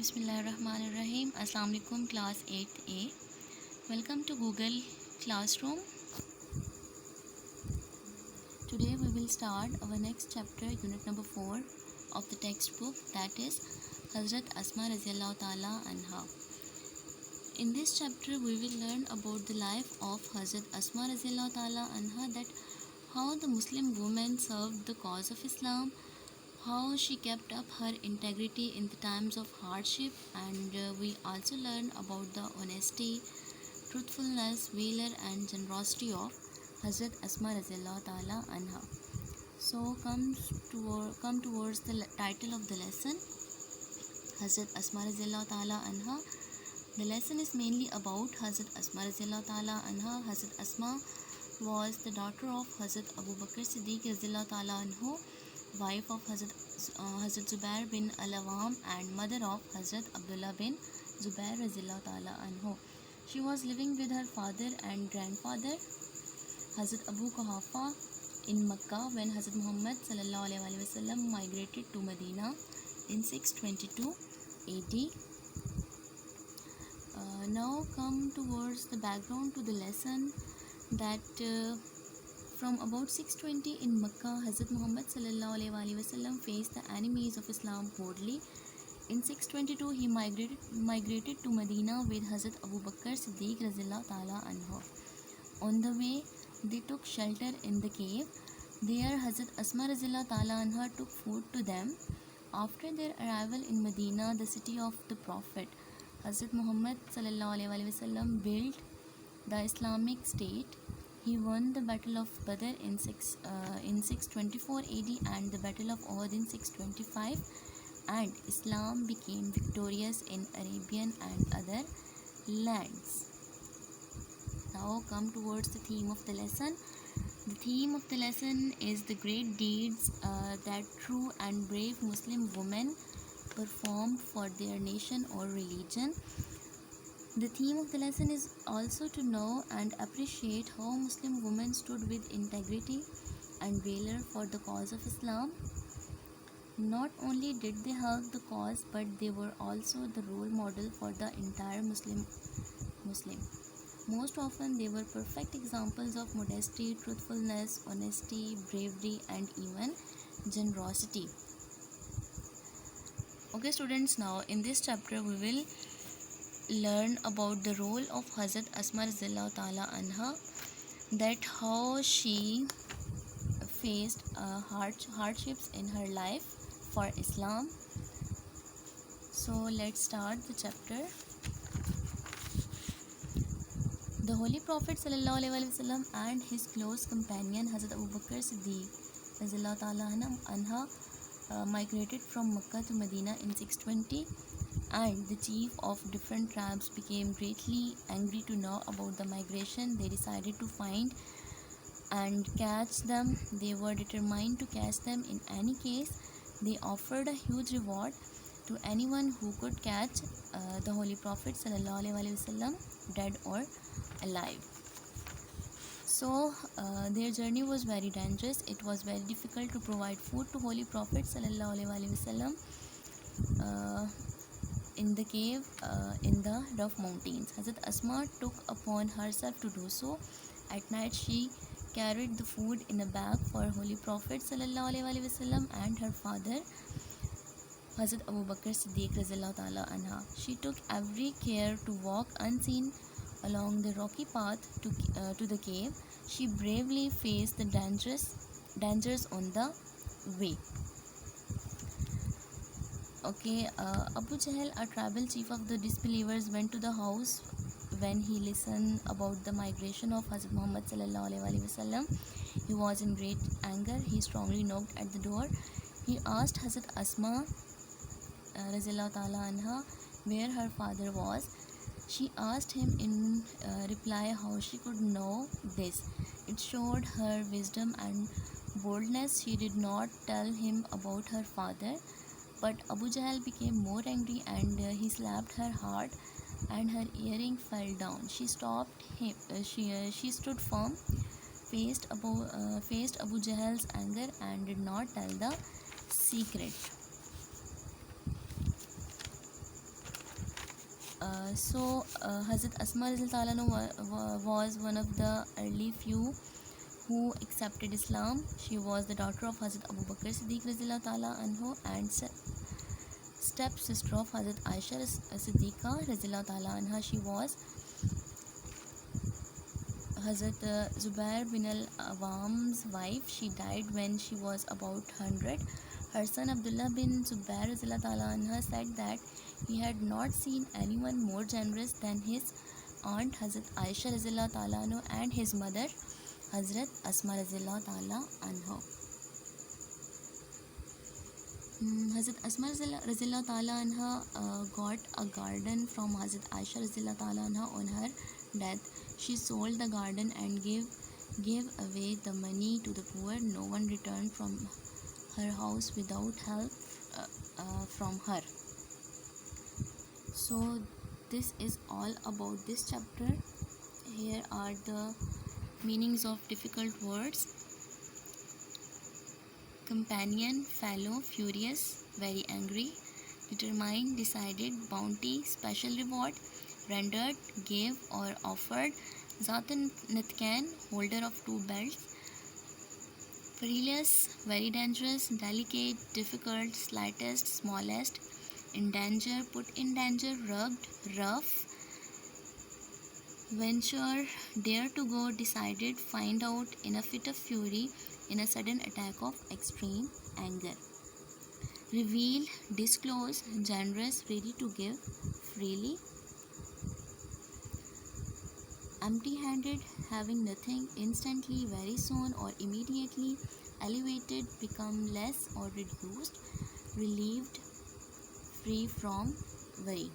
Bismillahirrahmanirrahim. Assalamu alaikum class 8A. Welcome to Google Classroom. Today we will start our next chapter, unit number 4 of the textbook, that is Hazrat Asma Raziyallahu Ta'ala Anha. In this chapter we will learn about the life of Hazrat Asma Raziyallahu Ta'ala Anha, that how the Muslim woman served the cause of Islam, how she kept up her integrity in the times of hardship, and we also learn about the honesty, truthfulness, valor and generosity of Hazrat Asma Raziyallahu Ta'ala Anha. So come towards the title of the lesson, Hazrat Asma Raziyallahu Ta'ala Anha. The lesson is mainly about Hazrat Asma Raziyallahu Ta'ala Anha. Hazrat Asma was the daughter of Hazrat Abu Bakr Siddiq Raziyallahu Ta'ala Anhu, wife of Hazrat Zubair bin Al-Awwam and mother of Hazrat Abdullah bin Zubair Raziyallahu Ta'ala Anhu. She was living with her father and grandfather Hazrat Abu Quhafa in Makkah when Hazrat Muhammad sallallahu alaihi wasallam migrated to Medina in 622 AD. Now come towards the background to the lesson, that from about 620 in Makkah, Hazrat Muhammad sallallahu alaihi wasallam faced the enemies of Islam boldly. In 622, he migrated to Medina with Hazrat Abu Bakr Siddiq Razillah Ta'ala Anhu. On the way, they took shelter in the cave. There, Hazrat Asma Razillah Ta'ala Anha took food to them. After their arrival in Medina, the city of the Prophet, Hazrat Muhammad sallallahu alaihi wasallam built the Islamic State. He won the Battle of Badr in 624 AD and the Battle of Uhud in 625, and Islam became victorious in Arabian and other lands. Now come towards the theme of the lesson. The theme of the lesson is the great deeds that true and brave Muslim women performed for their nation or religion. The theme of the lesson is also to know and appreciate how Muslim women stood with integrity and valor for the cause of Islam. Not only did they help the cause, but they were also the role model for the entire Muslim. Most often they were perfect examples of modesty, truthfulness, honesty, bravery and even generosity. Okay students, now in this chapter we will learn about the role of Hazrat Asma Raziyallahu Ta'ala Anha, that how she faced hardships in her life for Islam. So let's start the chapter. The Holy Prophet sallallahu alaihi wasallam and his close companion Hazrat Abu Bakr Siddiq Raziyallahu Ta'ala Anha migrated from Makkah to Medina in 620, and the chief of different tribes became greatly angry to know about the migration. They decided to find and catch them. They were determined to catch them in any case. They offered a huge reward to anyone who could catch the Holy Prophet sallallahu alaihi wasallam, dead or alive. So their journey was very dangerous. It was very difficult to provide food to Holy Prophet sallallahu alaihi wasallam in the cave in the rough mountains. Hazrat Asma took upon herself to do so. At night she carried the food in a bag for Holy Prophet sallallahu alaihi wasallam and her father Hazrat Abu Bakr Siddiq Razillah Ta'ala Anha. She took every care to walk unseen along the rocky path to the cave. She bravely faced the dangers on the way. Okay, Abu Jahl, a tribal chief of the disbelievers, went to the house when he listened about the migration of Hazrat Muhammad sallallahu alaihi wasallam. He was in great anger. He strongly knocked at the door. He asked Hazrat Asma Razillahu Ta'ala Anha where her father was. She asked him in reply how she could know this. It showed her wisdom and boldness. She did not tell him about her father, but Abu Jahl became more angry and he slapped her hard and her earring fell down. She stopped him. She stood firm, faced Abu Jahl's anger and did not tell the secret. Hazrat Asma Radhiyallahu anha was one of the early few who accepted Islam. She was the daughter of Hazrat Abu Bakr Siddiq Radhiyallahu ta'ala anhu and step sister of Hazrat Aisha Siddiqa Radhiyallahu ta'ala anha. She was Hazrat Zubair bin al-Awam's wife. She died when she was about 100. Her son Abdullah bin Zubair Radhiyallahu ta'ala anha said that he had not seen anyone more generous than his aunt Hazrat Aisha Radhiyallahu ta'ala anha and his mother Hazrat Asma Radhiyallahu ta'ala anha. Hazrat Asma Radhiyallahu ta'ala anha got a garden from Hazrat Aisha Radhiyallahu ta'ala anha on her death. She sold the garden and gave away the money to the poor. No one returned from her house without help from her. So this is all about this chapter. Here are the meanings of difficult words. Companion, fellow, furious, very angry, determined, decided, bounty, special reward, rendered, gave or offered, Zatan Nitkan, holder of two belts, perilous, very dangerous, delicate, difficult, slightest, smallest, in danger, put in danger, rubbed, rough, venture, dare to go, decided, find out, in a fit of fury, in a sudden attack of extreme anger. Reveal, disclose, generous, ready to give, freely. Empty-handed, having nothing, instantly, very soon or immediately. Elevated, become less or reduced. Relieved, free from worry.